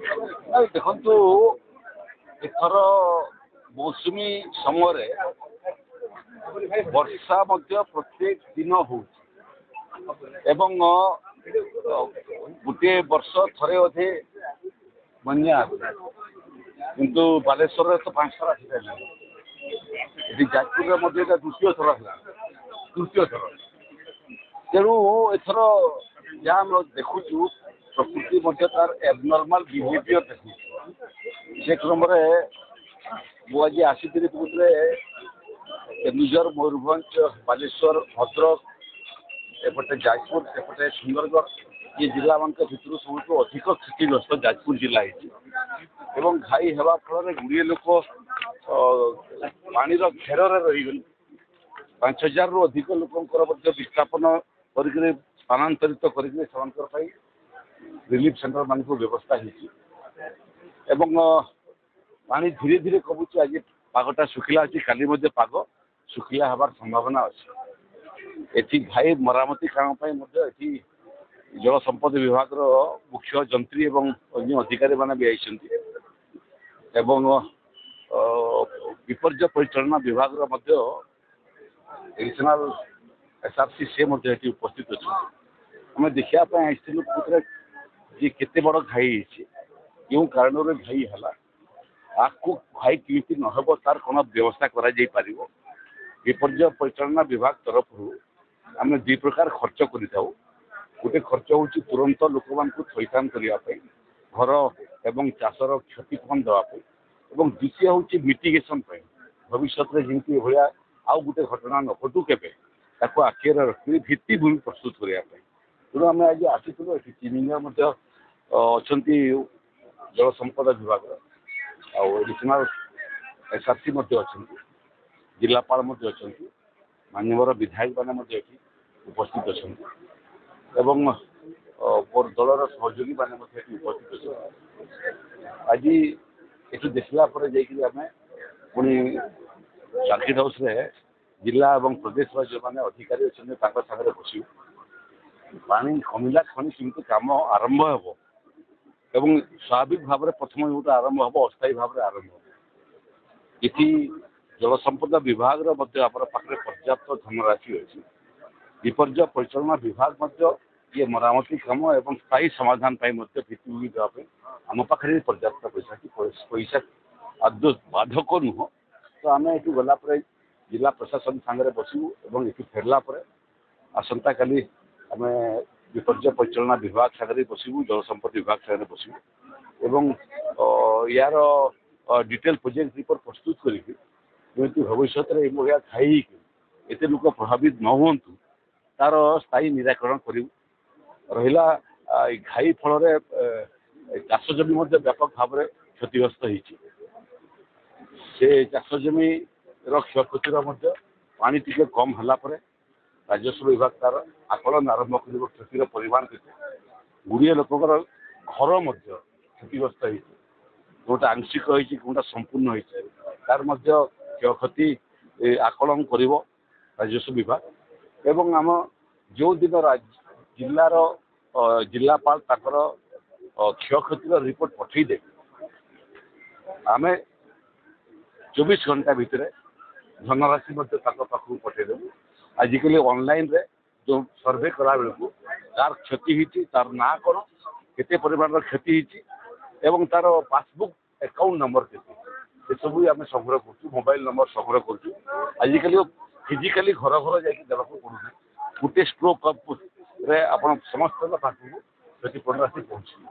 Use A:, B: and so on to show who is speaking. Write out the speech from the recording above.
A: ନାଇଁ ଦେଖନ୍ତୁ ଏଥର ମୌସୁମୀ ସମୟରେ ବର୍ଷା ମଧ୍ୟ ପ୍ରତ୍ୟେକ ଦିନ ହଉଛି ଏବଂ ଗୋଟିଏ ବର୍ଷ ଥରେ ଅଧେ ବନ୍ୟା ଆସେ କିନ୍ତୁ ବାଲେଶ୍ୱରରେ ତ 5 ଥର ଆସିସାରିଲାଣି। ଏଠି ଯାଜପୁରରେ ମଧ୍ୟ ଏଇଟା ଦ୍ୱିତୀୟ ଥର ହେଲା, ତୃତୀୟ ଥର। ତେଣୁ ଏଥର ଯାହା ଆମେ ଦେଖୁଛୁ ପ୍ରକୃତି ମଧ୍ୟ ତାର ଏବନର୍ମାଲ ବିହେଭିଅର ଦେଖୁଛି। ସେ କ୍ରମରେ ମୁଁ ଆଜି ଆସିଥିଲି କହୁଥିଲେ କେନ୍ଦୁଝର, ମୟୂରଭଞ୍ଜ, ବାଲେଶ୍ୱର, ଭଦ୍ରକ, ଏପଟେ ଯାଜପୁର, ସେପଟେ ସୁନ୍ଦରଗଡ଼ ଏ ଜିଲ୍ଲାମାନଙ୍କ ଭିତରୁ ସବୁଠୁ ଅଧିକ କ୍ଷତିଗ୍ରସ୍ତ ଯାଜପୁର ଜିଲ୍ଲା ହେଇଛି ଏବଂ ଘାଇ ହେବା ଫଳରେ ଗୁଡ଼ିଏ ଲୋକ ପାଣିର ଘେରରେ ରହିଗଲେ। 5,000ରୁ ଅଧିକ ଲୋକଙ୍କର ମଧ୍ୟ ବିସ୍ଥାପନ କରିକିରି ସ୍ଥାନାନ୍ତରିତ କରିକିରି ସେମାନଙ୍କ ପାଇଁ ରିଲିଫ ସେଣ୍ଟର ମାନଙ୍କୁ ବ୍ୟବସ୍ଥା ହେଇଛି ଏବଂ ପାଣି ଧୀରେ ଧୀରେ କମୁଛି। ଆଜି ପାଗଟା ଶୁଖିଲା ଅଛି, କାଲି ମଧ୍ୟ ପାଗ ଶୁଖିଲା ହେବାର ସମ୍ଭାବନା ଅଛି। ଏଠି ଘାଇ ମରାମତି କାମ ପାଇଁ ମଧ୍ୟ ଏଠି ଜଳ ସମ୍ପଦ ବିଭାଗର ମୁଖ୍ୟ ଯନ୍ତ୍ରୀ ଏବଂ ଅନ୍ୟ ଅଧିକାରୀମାନେ ବି ଆସିଛନ୍ତି ଏବଂ ବିପର୍ଯ୍ୟୟ ପରିଚାଳନା ବିଭାଗର ମଧ୍ୟ ଏଡିସନାଲ SRC ସେ ମଧ୍ୟ ଏଠି ଉପସ୍ଥିତ ଅଛନ୍ତି। ଆମେ ଦେଖିବା ପାଇଁ ଆସିଥିଲୁ ଯେ କେତେ ବଡ଼ ଘାଇ ହେଇଛି, କେଉଁ କାରଣରୁ ଘାଇ ହେଲା, ଆଗକୁ ଘାଇ କେମିତି ନହେବ ତାର କ'ଣ ବ୍ୟବସ୍ଥା କରାଯାଇପାରିବ। ବିପର୍ଯ୍ୟୟ ପରିଚାଳନା ବିଭାଗ ତରଫରୁ ଆମେ 2 ପ୍ରକାର ଖର୍ଚ୍ଚ କରିଥାଉ। ଗୋଟେ ଖର୍ଚ୍ଚ ହେଉଛି ତୁରନ୍ତ ଲୋକମାନଙ୍କୁ ଥଇଥାନ କରିବା ପାଇଁ, ଘର ଏବଂ ଚାଷର କ୍ଷତିପୂରଣ ଦେବା ପାଇଁ ଏବଂ ଦ୍ୱିତୀୟ ହେଉଛି ମିଟିଗେସନ୍ ପାଇଁ, ଭବିଷ୍ୟତରେ ଯେମିତି ଭଳିଆ ଆଉ ଗୋଟେ ଘଟଣା ନ ଘଟୁ କେବେ ତାକୁ ଆଖିରେ ରଖିକି ଭିତ୍ତିଭୂମି ପ୍ରସ୍ତୁତ କରିବା ପାଇଁ। ତେଣୁ ଆମେ ଆଜି ଆସିଥିଲୁ। ଏଠି ଚିନିଙ୍ଗର ମଧ୍ୟ ଅଛନ୍ତି ଜଳ ସମ୍ପଦ ବିଭାଗର, ଆଉ ଏଡିସନାଲ SRC ମଧ୍ୟ ଅଛନ୍ତି, ଜିଲ୍ଲାପାଳ ମଧ୍ୟ ଅଛନ୍ତି, ମାନ୍ୟବର ବିଧାୟକମାନେ ମଧ୍ୟ ଏଠି ଉପସ୍ଥିତ ଅଛନ୍ତି ଏବଂ ମୋର ଦଳର ସହଯୋଗୀମାନେ ମଧ୍ୟ ଏଠି ଉପସ୍ଥିତ ଅଛନ୍ତି। ଆଜି ଏଠୁ ଦେଖିଲା ପରେ ଯାଇକରି ଆମେ ପୁଣି ସାର୍କିଟ୍ ହାଉସ୍ରେ ଜିଲ୍ଲା ଏବଂ ପ୍ରଦେଶର ଯେଉଁମାନେ ଅଧିକାରୀ ଅଛନ୍ତି ତାଙ୍କ ସାଙ୍ଗରେ ବସିବୁ। ପାଣି କମିଲା କ୍ଷଣି କେମିତି କାମ ଆରମ୍ଭ ହେବ ଏବଂ ସ୍ୱାଭାବିକ ଭାବରେ ପ୍ରଥମେ ଯେଉଁଟା ଆରମ୍ଭ ହେବ ଅସ୍ଥାୟୀ ଭାବରେ ଆରମ୍ଭ ହେବ। ଏଠି ଜଳସମ୍ପଦ ବିଭାଗର ମଧ୍ୟ ଆମର ପାଖରେ ପର୍ଯ୍ୟାପ୍ତ ଧନରାଶି ଅଛି। ବିପର୍ଯ୍ୟୟ ପରିଚାଳନା ବିଭାଗ ମଧ୍ୟ ଇଏ ମରାମତି କାମ ଏବଂ ସ୍ଥାୟୀ ସମାଧାନ ପାଇଁ ମଧ୍ୟ ଭିତ୍ତିଭୂମି ଦେବା ପାଇଁ ଆମ ପାଖରେ ପର୍ଯ୍ୟାପ୍ତ ପଇସା ଆଦୌ ବାଧକ ନୁହଁ। ତ ଆମେ ଏଠୁ ଗଲା ପରେ ଜିଲ୍ଲା ପ୍ରଶାସନ ସାଙ୍ଗରେ ବସିବୁ ଏବଂ ଏଠୁ ଫେରିଲା ପରେ ଆସନ୍ତାକାଲି ଆମେ ବିପର୍ଯ୍ୟୟ ପରିଚାଳନା ବିଭାଗ ସାଙ୍ଗରେ ବସିବୁ, ଜଳସମ୍ପଦ ବିଭାଗ ସାଙ୍ଗରେ ବସିବୁ ଏବଂ ୟାର ଡିଟେଲ ପ୍ରୋଜେକ୍ଟ ରିପୋର୍ଟ ପ୍ରସ୍ତୁତ କରିକି ଯେମିତି ଭବିଷ୍ୟତରେ ଏଭଳିଆ ଘାଇ ହେଇକି ଏତେ ଲୋକ ପ୍ରଭାବିତ ନ ହୁଅନ୍ତୁ ତାର ସ୍ଥାୟୀ ନିରାକରଣ କରିବୁ। ରହିଲା ଘାଇ ଫଳରେ ଚାଷ ଜମି ମଧ୍ୟ ବ୍ୟାପକ ଭାବରେ କ୍ଷତିଗ୍ରସ୍ତ ହେଇଛି। ସେ ଚାଷ ଜମିର କ୍ଷୟକ୍ଷତିର ମଧ୍ୟ ପାଣି ଟିକେ କମ୍ ହେଲା ପରେ ରାଜସ୍ୱ ବିଭାଗ ତାର ଆକଳନ ଆରମ୍ଭ କରିବ କ୍ଷତିର ପରିମାଣ କେତେ। ଗୁଡ଼ିଏ ଲୋକଙ୍କର ଘର ମଧ୍ୟ କ୍ଷତିଗ୍ରସ୍ତ ହେଇଛି, ଯେଉଁଟା ଆଂଶିକ ହେଇଛି, କେଉଁଟା ସମ୍ପୂର୍ଣ୍ଣ ହେଇଛି, ତାର ମଧ୍ୟ କ୍ଷୟକ୍ଷତି ଆକଳନ କରିବ ରାଜସ୍ୱ ବିଭାଗ ଏବଂ ଆମ ଯେଉଁଦିନ ଜିଲ୍ଲାର ଜିଲ୍ଲାପାଳ ତାଙ୍କର କ୍ଷୟକ୍ଷତିର ରିପୋର୍ଟ ପଠାଇଦେବେ ଆମେ 24 ଘଣ୍ଟା ଭିତରେ ଧନରାଶି ମଧ୍ୟ ତାଙ୍କ ପାଖକୁ ପଠାଇଦେବୁ। ଆଜିକାଲି ଅନଲାଇନରେ ଯେଉଁ ସର୍ଭେ କଲାବେଳକୁ ତାର କ୍ଷତି ହେଇଛି, ତାର ନାଁ କ'ଣ, କେତେ ପରିମାଣର କ୍ଷତି ହେଇଛି ଏବଂ ତାର ପାସବୁକ୍ ଆକାଉଣ୍ଟ ନମ୍ବର କେତେ, ଏସବୁ ଆମେ ସଂଗ୍ରହ କରୁଛୁ, ମୋବାଇଲ ନମ୍ବର ସଂଗ୍ରହ କରୁଛୁ। ଆଜିକାଲି ଫିଜିକାଲି ଘର ଘର ଯାଇକି ଦେବାକୁ ପଡ଼ୁନି, ଗୋଟେ ଷ୍ଟ୍ରୋକ୍ ଅଫ୍ରେ ଆପଣ ସମସ୍ତଙ୍କ ପାଖକୁ କ୍ଷତିପୂରଣ ରାଶି ପହଞ୍ଚିବ।